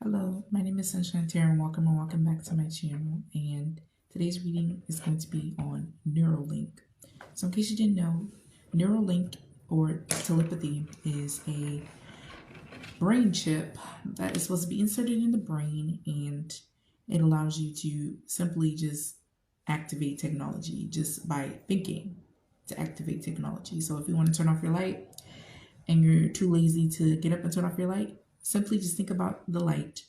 Hello, my name is Sunshine Tara and welcome back to my channel. And today's reading is going to be on Neuralink. So in case you didn't know, Neuralink or telepathy is a brain chip that is supposed to be inserted in the brain, and it allows you to simply just activate technology just by thinking to activate technology. So if you want to turn off your light and you're too lazy to get up and turn off your light, simply just think about the light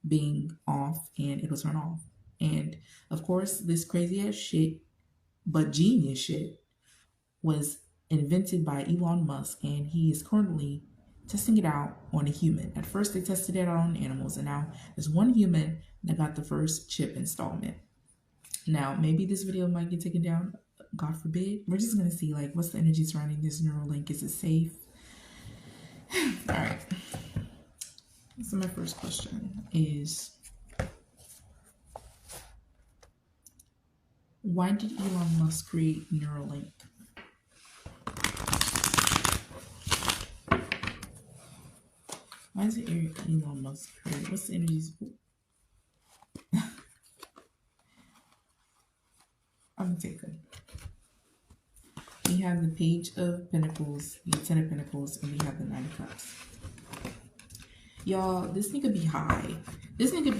being off and it'll turn off. And of course, this crazy ass shit, but genius shit, was invented by Elon Musk, and he is currently testing it out on a human. At first, they tested it out on animals, and now there's one human that got the first chip installment. Now, maybe this video might get taken down, God forbid. We're just gonna see, like, what's the energy surrounding this Neuralink? Is it safe? All right. So my first question is, why did Elon Musk create Neuralink? Why is it Elon Musk create? What's the energies? I'm gonna take it. We have the Page of Pentacles, the Ten of Pentacles, and we have the Nine of Cups. Y'all, this nigga be high. This nigga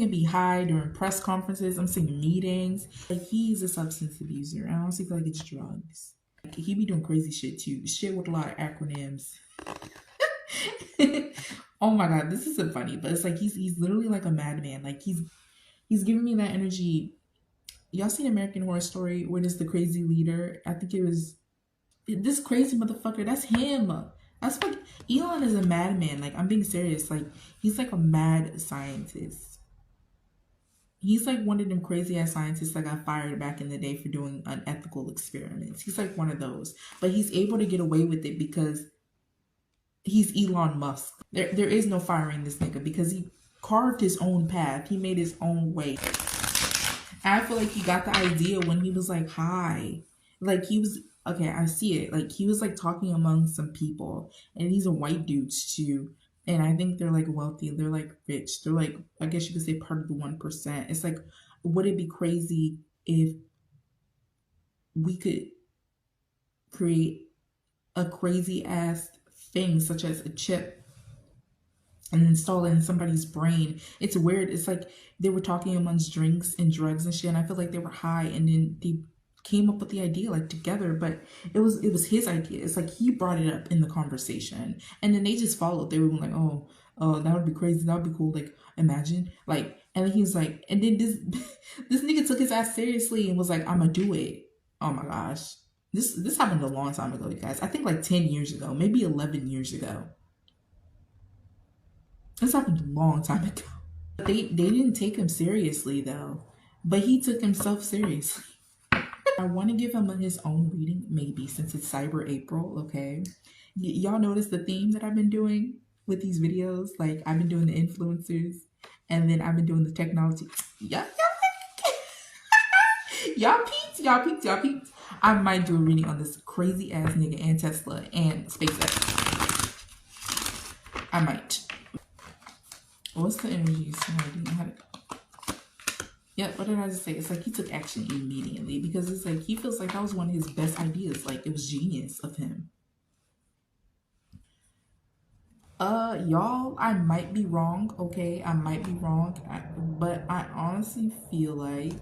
be high during press conferences. I'm seeing meetings. Like, he's a substance abuser. I honestly feel like it's drugs. Like, he be doing crazy shit too. Shit with a lot of acronyms. Oh my god, this isn't funny, but it's like he's literally like a madman. Like, he's giving me that energy. Y'all seen American Horror Story where there's the crazy leader? I think it was this crazy motherfucker. That's him. That's like, Elon is a madman. Like, I'm being serious. Like, he's like a mad scientist. He's like one of them crazy ass scientists that got fired back in the day for doing unethical experiments. He's like one of those. But he's able to get away with it because he's Elon Musk. There is no firing this nigga because he carved his own path. He made his own way. I feel like he got the idea when he was like high. Like, he was, okay, I see it. Like, he was like talking among some people, and these are white dudes too. And I think they're like wealthy. They're like rich. They're like, I guess you could say, part of the 1%. It's like, would it be crazy if we could create a crazy ass thing such as a chip and install it in somebody's brain? It's weird. It's like they were talking amongst drinks and drugs and shit, and I feel like they were high, and then they came up with the idea like together, but it was his idea. It's like he brought it up in the conversation, and then they just followed. They were like, oh, that would be crazy, that would be cool, like, imagine, like, and then he's like, and then this nigga took his ass seriously and was like, I'm gonna do it. Oh my gosh, this happened a long time ago, you guys. I think like 10 years ago, maybe 11 years ago. This happened a long time ago. They didn't take him seriously though, but he took himself seriously. I want to give him his own reading, maybe, since it's Cyber April, okay? Y'all notice the theme that I've been doing with these videos? Like, I've been doing the influencers, and then I've been doing the technology. Y'all peeped. I might do a reading on this crazy ass nigga and Tesla and SpaceX. I might. What's the energy surrounding it? Yeah, what did I just say? It's like he took action immediately because it's like he feels like that was one of his best ideas. Like, it was genius of him. Y'all, I might be wrong, okay? I might be wrong, but I honestly feel like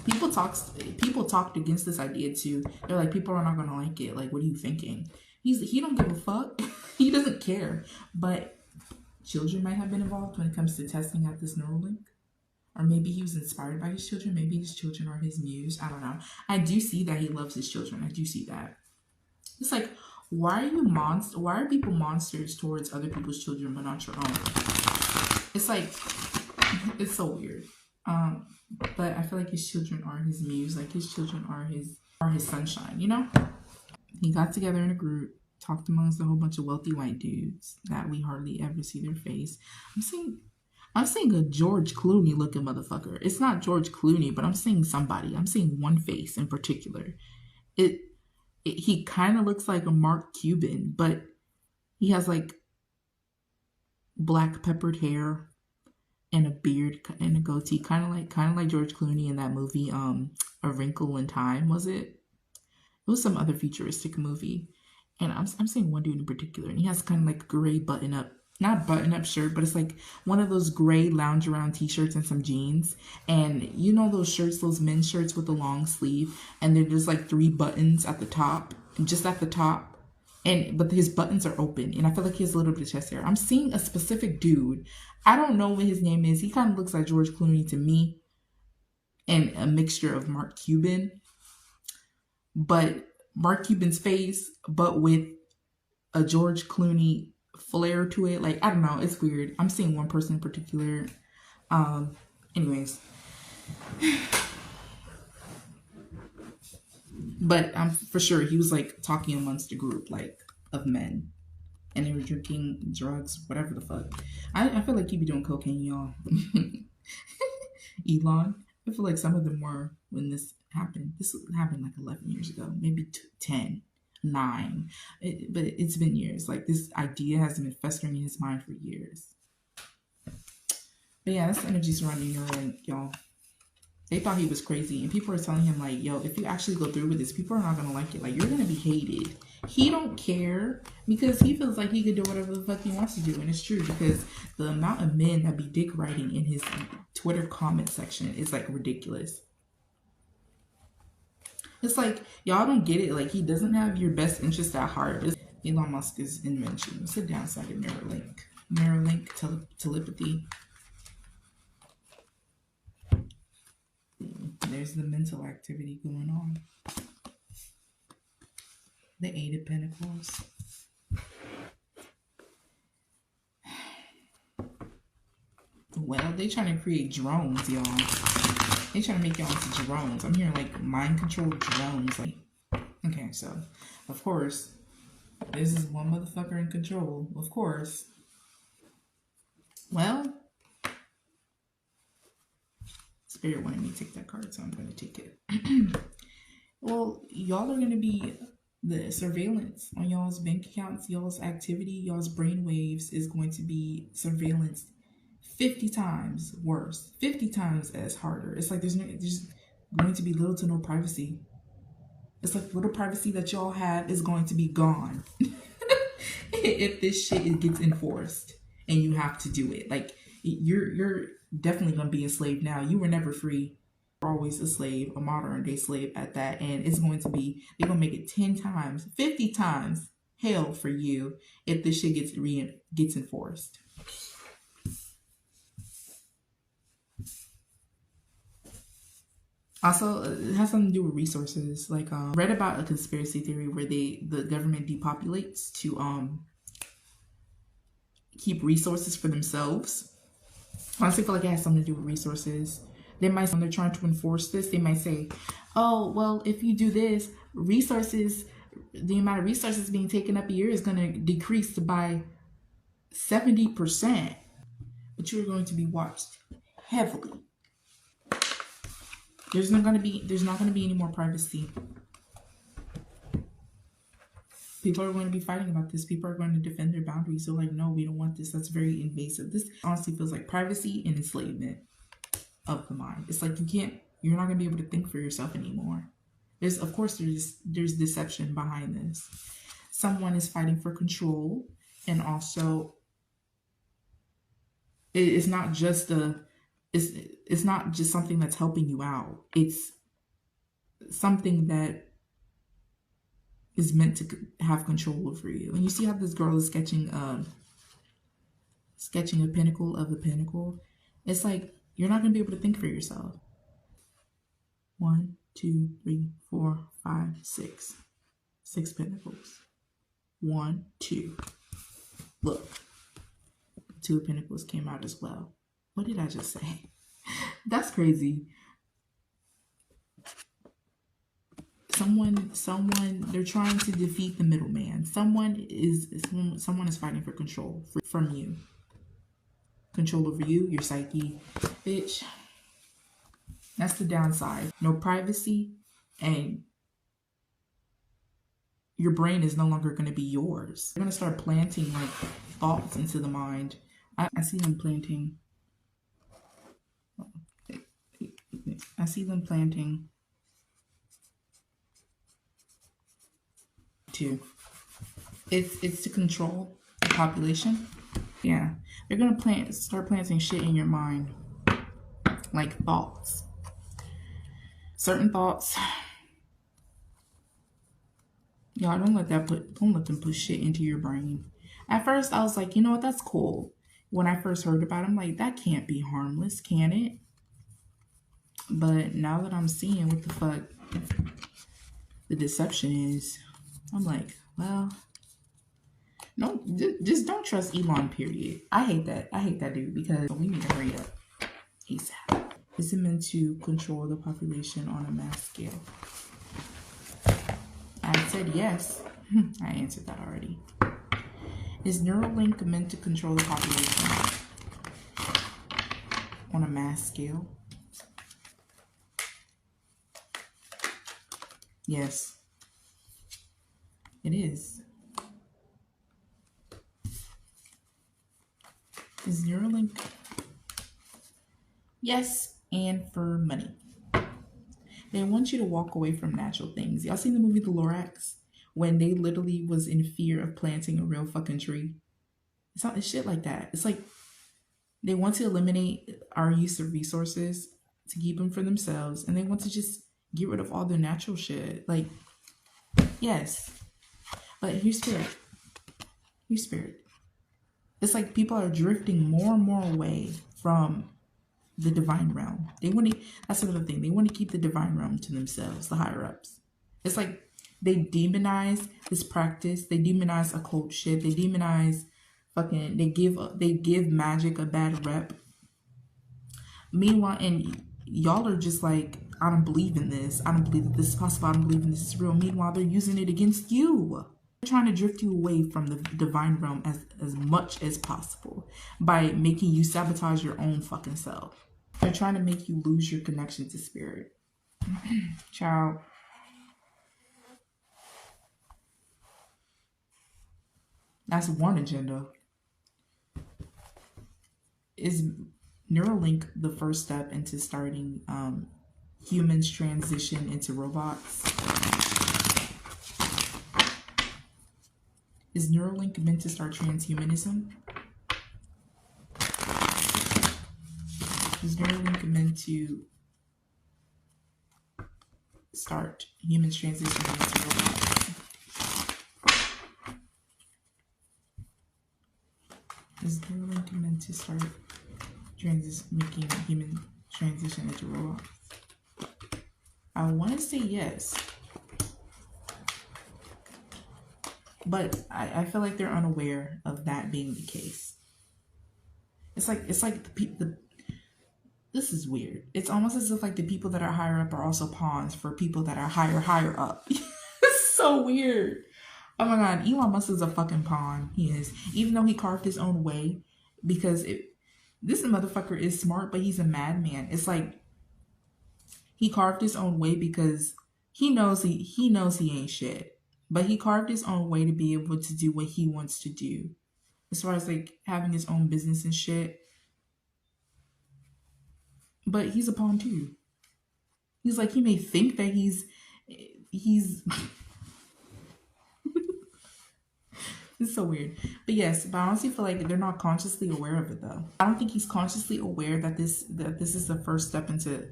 people talked against this idea too. They're like, people are not gonna like it. Like, what are you thinking? He don't give a fuck. He doesn't care. But children might have been involved when it comes to testing out this Neuralink. Or maybe he was inspired by his children. Maybe his children are his muse. I don't know. I do see that he loves his children. I do see that. It's like, why are people monsters towards other people's children but not your own? It's like, it's so weird. But I feel like his children are his muse. Like, his children are his sunshine, you know? He got together in a group, talked amongst a whole bunch of wealthy white dudes that we hardly ever see their face. I'm saying a George Clooney looking motherfucker. It's not George Clooney, but I'm saying somebody. I'm saying one face in particular. He kind of looks like a Mark Cuban, but he has like black peppered hair and a beard and a goatee, kind of like George Clooney in that movie, A Wrinkle in Time, was it? It was some other futuristic movie. And I'm saying one dude in particular, and he has kind of like gray button up, not button up shirt, but it's like one of those gray lounge around t-shirts and some jeans. And you know those shirts, those men's shirts with the long sleeve, and they're just like 3 buttons at the top, just at the top. But his buttons are open, and I feel like he has a little bit of chest hair. I'm seeing a specific dude. I don't know what his name is. He kind of looks like George Clooney to me, and a mixture of Mark Cuban. But Mark Cuban's face, but with a George Clooney flair to it. Like, I don't know. It's weird. I'm seeing one person in particular. Anyways. But I'm for sure he was like talking amongst a group like of men. And they were drinking drugs, whatever the fuck. I feel like he be doing cocaine, y'all. Elon. I feel like some of them were when this happened. This happened like 11 years ago, maybe 10, 9. But it's been years. Like, this idea has been festering in his mind for years. But yeah, that's the energy surrounding Neuralink, y'all. They thought he was crazy. And people are telling him, like, yo, if you actually go through with this, people are not going to like it. Like, you're going to be hated. He don't care because he feels like he can do whatever the fuck he wants to do. And it's true because the amount of men that be dick writing in his Twitter comment section is, like, ridiculous. It's like, y'all don't get it. Like, he doesn't have your best interest at heart. It's Elon Musk's invention. What's the downside of Neuralink? Neuralink telepathy. There's the mental activity going on. The 8 of Pentacles. Well, they trying to create drones, y'all. They trying to make y'all into drones. I'm hearing like mind control drones. Like, okay, so of course, this is one motherfucker in control. Of course. Well, Spirit wanted me to take that card, so I'm going to take it. Well, y'all are going to be, the surveillance on y'all's bank accounts, y'all's activity, y'all's brain waves is going to be surveillanced 50 times worse, 50 times as harder. It's like there's going to be little to no privacy. It's like little privacy that y'all have is going to be gone if this shit gets enforced and you have to do it. Like, you're definitely going to be a slave now. You were never free. You're always a slave, a modern day slave at that. And it's going to be, they're going to make it 10 times, 50 times hell for you if this shit gets enforced. Also, it has something to do with resources. Like, read about a conspiracy theory where the government depopulates to keep resources for themselves. I honestly feel like it has something to do with resources. They might, when they're trying to enforce this, they might say, oh, well, if you do this, resources, the amount of resources being taken up a year is going to decrease by 70%. But you're going to be watched heavily. There's not going to be any more privacy. People are going to be fighting about this. People are going to defend their boundaries. So like, no, we don't want this. That's very invasive. This honestly feels like privacy and enslavement of the mind. It's like you're not going to be able to think for yourself anymore. There's deception behind this. Someone is fighting for control, and also it's not just it's not just something that's helping you out. It's something that is meant to have control over you. And you see how this girl is sketching a pinnacle of the pinnacle. It's like, you're not going to be able to think for yourself. 1, 2, 3, 4, 5, 6. 6 pentacles. 1, 2. Look. 2 of Pentacles came out as well. What did I just say? That's crazy. Someone, they're trying to defeat the middleman. Someone is fighting for control from you. Control over you, your psyche. Bitch. That's the downside. No privacy, and your brain is no longer going to be yours. You're going to start planting like thoughts into the mind. I see them planting. I see them planting too. It's to control the population. Yeah, they're gonna start planting shit in your mind, like thoughts, certain thoughts. Y'all don't let them put shit into your brain. At first, I was like, you know what, that's cool. When I first heard about it, I'm like, that can't be harmless, can it? But now that I'm seeing what the fuck the deception is, I'm like, well, no, just don't trust Elon, period. I hate that dude, because we need to hurry up ASAP. Is it meant to control the population on a mass scale? I said yes. I answered that already. Is Neuralink meant to control the population on a mass scale? Yes, it is. Is Neuralink? Yes, and for money. They want you to walk away from natural things. Y'all seen the movie The Lorax? When they literally was in fear of planting a real fucking tree. It's shit like that. It's like they want to eliminate our use of resources to keep them for themselves, and they want to just get rid of all the natural shit. Like, yes. But here's spirit. Here's spirit. It's like people are drifting more and more away from the divine realm. They want to, that's another thing. They want to keep the divine realm to themselves, the higher ups. It's like they demonize this practice. They demonize occult shit. They demonize fucking, they give magic a bad rep. Meanwhile, and y'all are just like, I don't believe in this. I don't believe that this is possible. I don't believe in this is real. Meanwhile, they're using it against you. They're trying to drift you away from the divine realm as much as possible by making you sabotage your own fucking self. They're trying to make you lose your connection to spirit. Child. That's one agenda. Is Neuralink the first step into starting humans transition into robots? Is Neuralink meant to start transhumanism? Is Neuralink meant to start humans transitioning into robots? Is Neuralink meant to start making human transition into robots? I want to say yes, but I feel like they're unaware of that being the case. It's like this is weird. It's almost as if like the people that are higher up are also pawns for people that are higher up. It's so weird. Oh my God, Elon Musk is a fucking pawn. He is. Even though he carved his own way, because this motherfucker is smart, but he's a madman. It's like he carved his own way because he knows he ain't shit. But he carved his own way to be able to do what he wants to do. As far as like having his own business and shit. But he's a pawn too. He's like, he may think that he's it's so weird. But yes, but I honestly feel like they're not consciously aware of it though. I don't think he's consciously aware that this is the first step into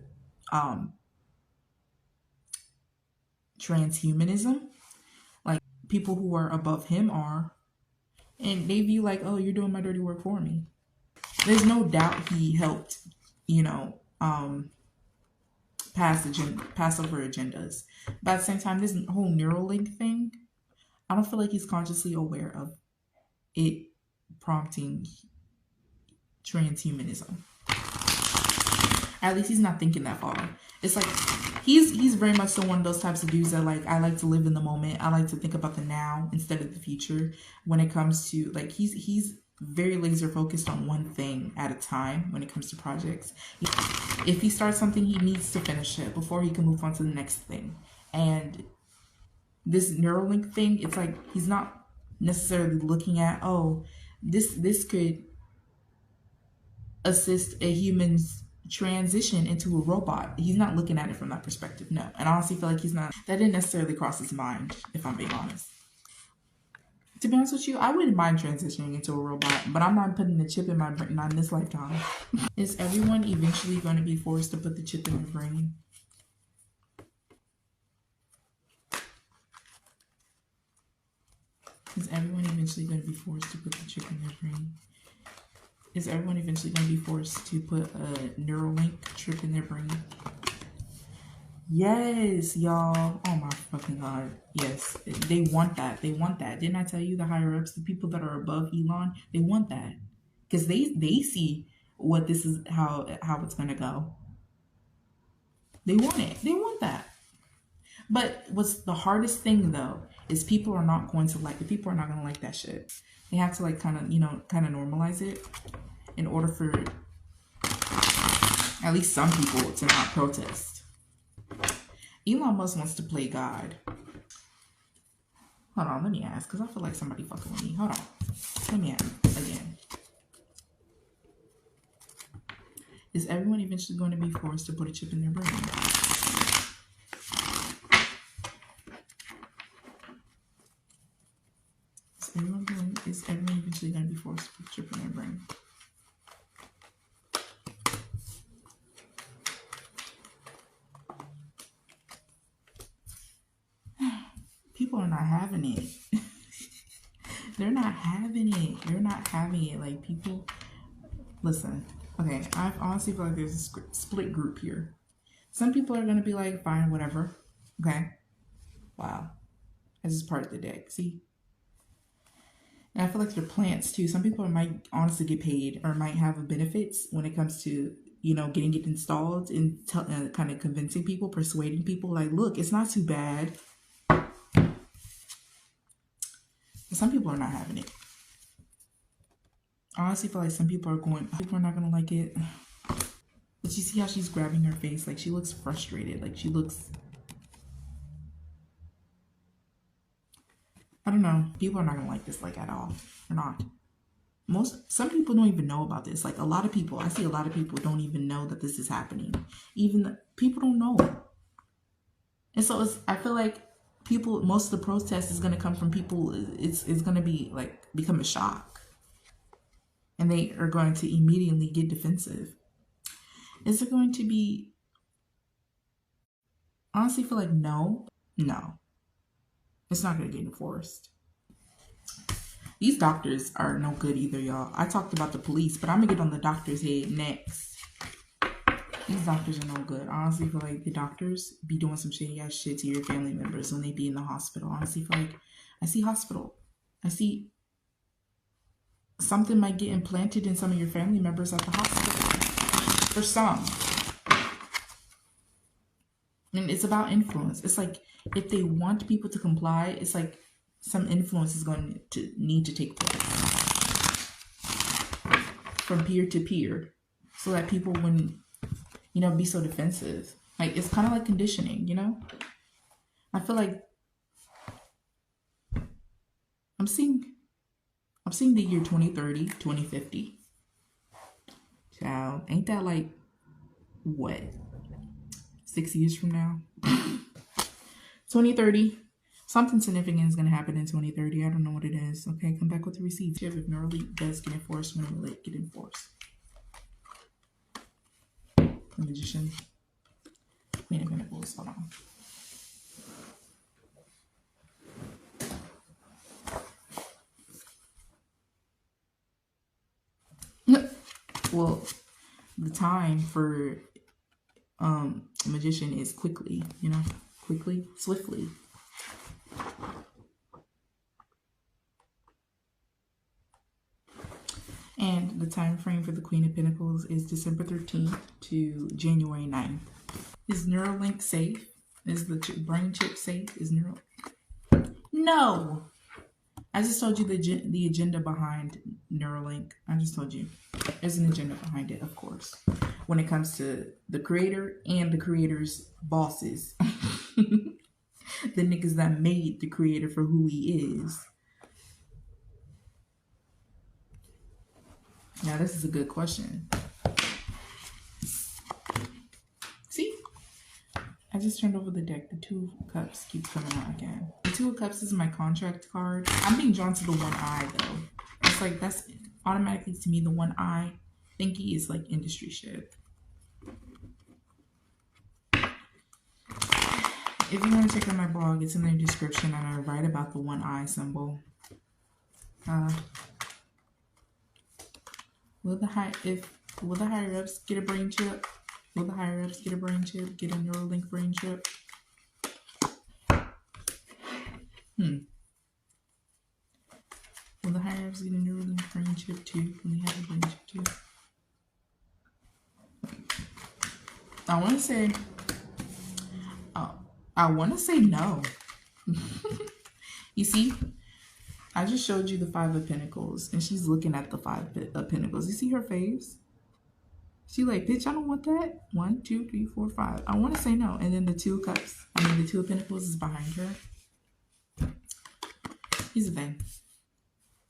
transhumanism. Like people who are above him are. And they view like, oh, you're doing my dirty work for me. There's no doubt he helped, pass over agendas. But at the same time, this whole Neuralink thing, I don't feel like he's consciously aware of it prompting transhumanism. At least he's not thinking that far. It's like he's very much so one of those types of dudes that like, I like to live in the moment. I like to think about the now instead of the future. When it comes to like, he's very laser focused on one thing at a time when it comes to projects. If he starts something, he needs to finish it before he can move on to the next thing. And this Neuralink thing, it's like he's not necessarily looking at, oh, this could assist a human's transition into a robot. He's not looking at it from that perspective, no. And I honestly feel like he's not, that didn't necessarily cross his mind, if I'm being honest. To be honest with you, I wouldn't mind transitioning into a robot, but I'm not putting the chip in my brain, not in this lifetime. Is everyone eventually going to be forced to put the chip in their brain? Is everyone eventually going to be forced to put the chip in their brain? Is everyone eventually going to be forced to put a Neuralink chip in their brain? Yes, y'all. Oh my fucking God. Yes. They want that. They want that. Didn't I tell you the higher ups, the people that are above Elon, they want that. Because they see what this is, how it's going to go. They want it. They want that. But what's the hardest thing though is people are not going to like, the people are not going to like that shit. They have to like kind of normalize it in order for at least some people to not protest. Elon Musk wants to play God. Hold on, let me ask, because I feel like somebody fucking with me. Hold on. Let me ask again. Is everyone eventually going to be forced to put a chip in their brain? Is everyone eventually going to be forced to put a chip in their brain? People are not having it. They're not having it. They're not having it. Like, people, listen. Okay, I honestly feel like there's a split group here. Some people are going to be like, fine, whatever. Okay. Wow. This is part of the deck. See? And I feel like they're plants too. Some people might honestly get paid or might have benefits when it comes to, getting it installed and kind of convincing people, persuading people like, look, it's not too bad. But some people are not having it. I honestly feel like some people are not going to like it. But you see how she's grabbing her face? Like, she looks frustrated. Like, she looks, I don't know. People are not going to like this, like, at all. They're not. Some people don't even know about this. Like, I see a lot of people don't even know that this is happening. Even people don't know. And so I feel like most of the protest is going to come from people. It's going to be like, become a shock. And they are going to immediately get defensive. Is it going to be, honestly feel like no. It's not going to get enforced. These doctors are no good either, y'all. I talked about the police, but I'm going to get on the doctor's head next. These doctors are no good. I honestly feel like the doctors be doing some shady ass shit to your family members when they be in the hospital. I honestly feel like I see hospital. I see something might get implanted in some of your family members at the hospital. For some. And it's about influence. It's like if they want people to comply, it's like some influence is going to need to take place from peer to peer so that people wouldn't, be so defensive. Like, it's kind of like conditioning, I feel like I'm seeing the year 2030, 2050. Child, ain't that like, what, 6 years from now? 2030. Something significant is going to happen in 2030. I don't know what it is. Okay, come back with the receipts. If Neuralink does get enforced, when will it get enforced? The Magician. Queen of Pentacles. Hold on. Well, the time for Magician is quickly, quickly, swiftly. And the time frame for the Queen of Pentacles is December 13th to January 9th. Is Neuralink safe? Is the brain chip safe? Is Neuralink? No! I just told you the agenda behind Neuralink. I just told you. There's an agenda behind it, of course. When it comes to the creator and the creator's bosses. The niggas that made the creator for who he is. Now, this is a good question. just turned over the deck. The Two of Cups keeps coming out again. The Two of Cups is my contract card. I'm being drawn to the one eye though. It's like that's automatically to me the one eye thingy is like industry shit. If you want to check out my blog, it's in the description, and I write about the one eye symbol. Will the higher ups get a brain chip? Will the higher ups get a brain chip? Get a Neuralink brain chip? Will the higher ups get a Neuralink brain chip too? Will they have a brain chip too? I want to say no. You see, I just showed you the Five of Pentacles, and she's looking at the Five of Pentacles. You see her face? She like, bitch, I don't want that. 1, 2, 3, 4, 5. I want to say no. And then the Two of Cups, the Two of Pentacles is behind her. Here's the thing.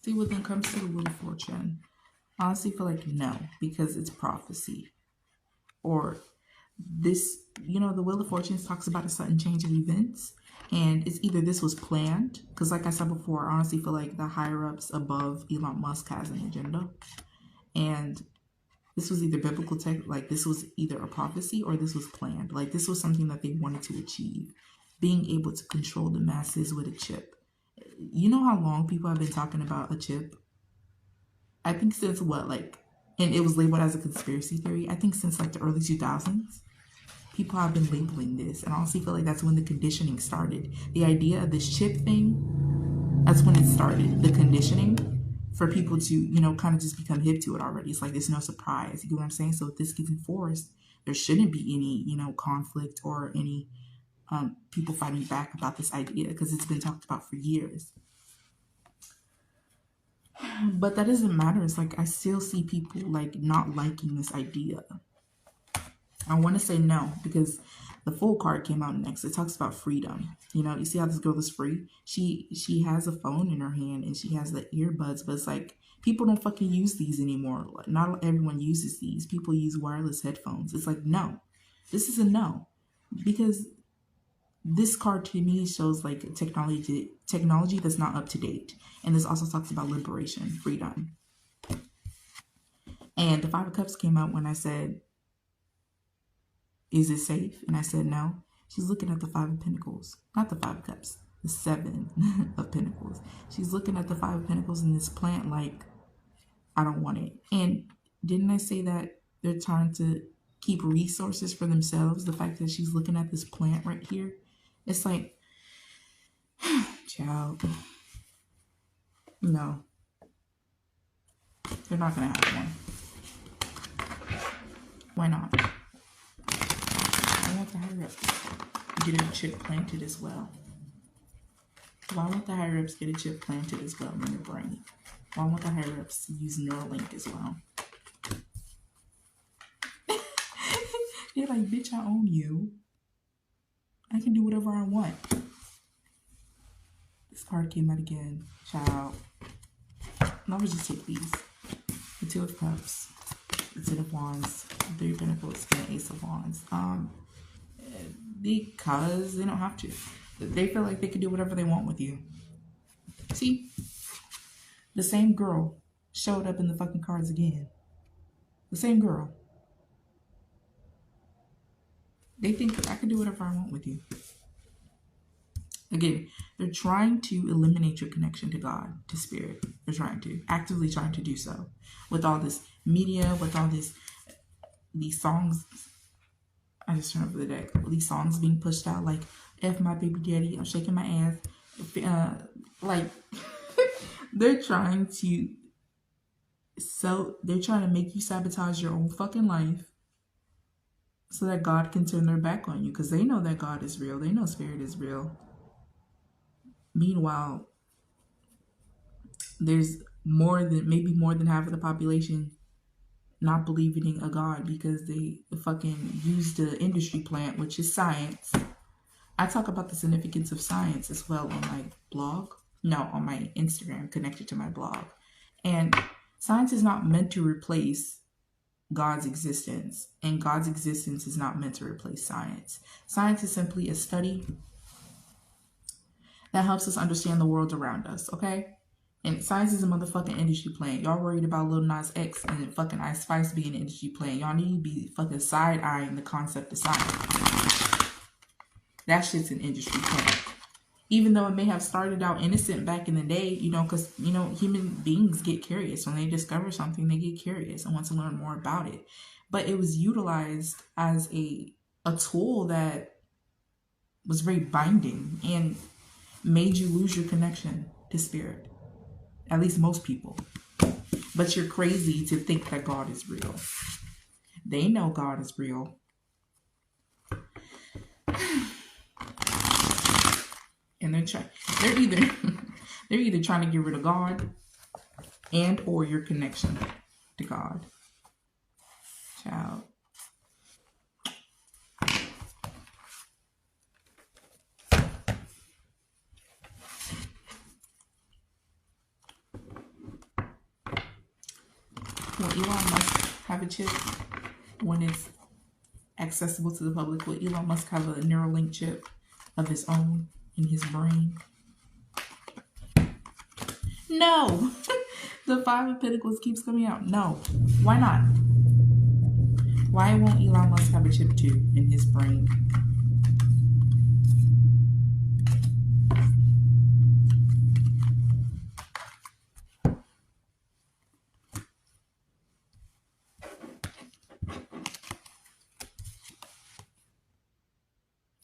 See, when it comes to the Wheel of Fortune, I honestly feel like no, because it's prophecy. Or this, you know, the Wheel of Fortune talks about a sudden change of events. And it's either this was planned, because like I said before, I honestly feel like the higher-ups above Elon Musk has an agenda. And this was either biblical tech, like this was either a prophecy or this was planned. Like this was something that they wanted to achieve. Being able to control the masses with a chip. You know how long people have been talking about a chip? I think since what, like, and it was labeled as a conspiracy theory. I think since like the early 2000s. People have been labeling this, and I honestly feel like that's when the conditioning started. The idea of this chip thing, that's when it started. The conditioning for people to, you know, kind of just become hip to it already. It's like there's no surprise. You get what I'm saying? So if this gets enforced, there shouldn't be any, you know, conflict or any people fighting back about this idea, because it's been talked about for years. But that doesn't matter. It's like I still see people like not liking this idea. I want to say no, because the Fool card came out next. It talks about freedom. You know, you see how this girl is free? She has a phone in her hand and she has the earbuds, but it's like people don't fucking use these anymore. Not everyone uses these. People use wireless headphones. It's like, no, this is a no, because this card to me shows like technology that's not up to date. And this also talks about liberation, freedom. And the Five of Cups came out when I said, is it safe? And I said no. She's looking at the Five of Pentacles, not the Five of Cups, the Seven of Pentacles. She's looking at the Five of Pentacles in this plant like, I don't want it. And didn't I say that they're trying to keep resources for themselves? The fact that she's looking at this plant right here, it's like, child, no, they're not gonna have one. Why not? I want the higher ups get a chip planted as well. Why won't the higher ups get a chip planted as well in their brain? Why won't the higher ups use Neuralink as well? They're like, bitch, I own you. I can do whatever I want. This card came out again, child. Let me just take these. The Two of Cups, the Ten of Wands, Three of Pentacles, and Ace of Wands. Because they don't have to. They feel like they can do whatever they want with you. See? The same girl showed up in the fucking cards again. The same girl. They think that I can do whatever I want with you. Again, they're trying to eliminate your connection to God, to spirit. They're trying to, actively trying to do so. With all this media, with all these songs. I just turned over the deck. These songs being pushed out like, F my baby daddy, I'm shaking my ass. Like, they're trying to make you sabotage your own fucking life so that God can turn their back on you, because they know that God is real. They know spirit is real. Meanwhile, there's maybe more than half of the population not believing in a God because they fucking use the industry plant, which is science. I talk about the significance of science as well on my blog. No, on my Instagram, connected to my blog. And science is not meant to replace God's existence, and God's existence is not meant to replace science. Science is simply a study that helps us understand the world around us, okay? And science is a motherfucking industry plan. Y'all worried about Lil Nas X and fucking Ice Spice being an industry plan. Y'all need to be fucking side-eyeing the concept of science. That shit's an industry plan. Even though it may have started out innocent back in the day, you know, because, you know, human beings get curious. When they discover something, they get curious and want to learn more about it. But it was utilized as a tool that was very binding and made you lose your connection to spirit. At least most people. But you're crazy to think that God is real. They know God is real. And they're either trying to get rid of God and or your connection to God. Child. Will Elon Musk have a chip when it's accessible to the public? Will Elon Musk have a Neuralink chip of his own in his brain? No. The Five of Pentacles keeps coming out. No. Why not? Why won't Elon Musk have a chip too in his brain?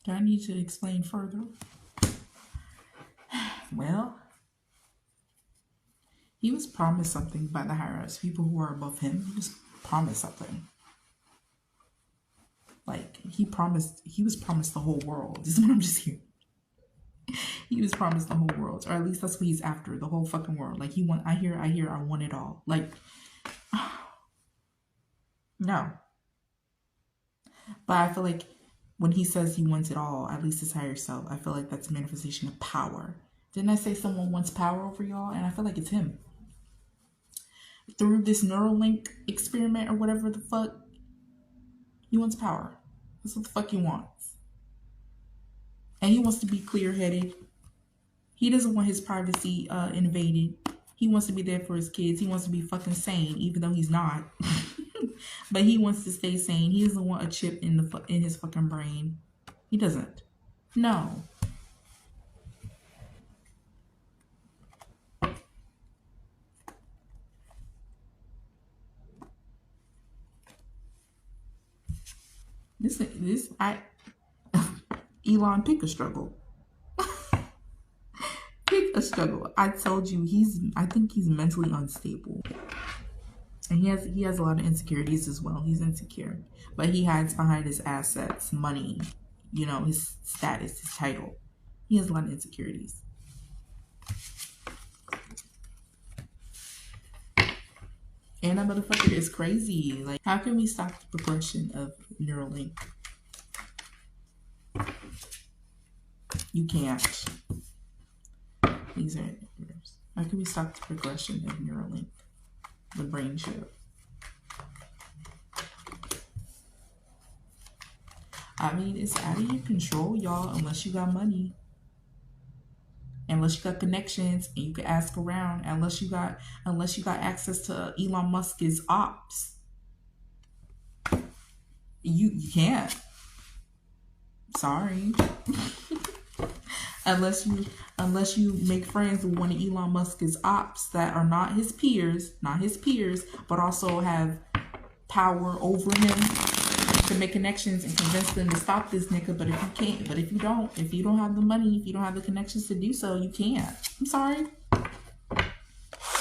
Do I need to explain further? Well, he was promised something by the higher ups, people who are above him. He was promised something. Like, he was promised the whole world. This is what I'm just hearing. He was promised the whole world. Or at least that's what he's after, the whole fucking world. Like, I want it all. Like, no. But I feel like when he says he wants it all, at least his higher self, I feel like that's a manifestation of power. Didn't I say someone wants power over y'all? And I feel like it's him. Through this Neuralink experiment or whatever the fuck, he wants power. That's what the fuck he wants. And he wants to be clear-headed. He doesn't want his privacy invaded. He wants to be there for his kids. He wants to be fucking sane, even though he's not. But he wants to stay sane. He doesn't want a chip in his fucking brain. He doesn't. No. Elon, pick a struggle. Pick a struggle. I told you I think he's mentally unstable. And he has a lot of insecurities as well. He's insecure. But he hides behind his assets, money, you know, his status, his title. He has a lot of insecurities. And that motherfucker is crazy. Like, how can we stop the progression of Neuralink? You can't. These are errors. How can we stop the progression of Neuralink? The brain chip. I mean, it's out of your control, y'all, unless you got money. Unless you got connections and you can ask around. Unless you got access to Elon Musk's ops. You can't. Sorry. Unless you make friends with one of Elon Musk's ops that are not his peers, but also have power over him to make connections and convince them to stop this nigga. But if you don't have the money, if you don't have the connections to do so, you can't. I'm sorry.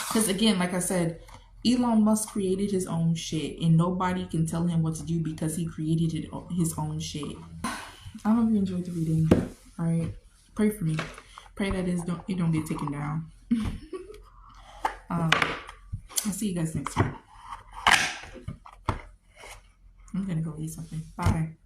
Because again, like I said, Elon Musk created his own shit and nobody can tell him what to do because he created his own shit. I hope you enjoyed the reading. All right. Pray for me. Pray that it don't get taken down. I'll see you guys next time. I'm gonna go eat something. Bye.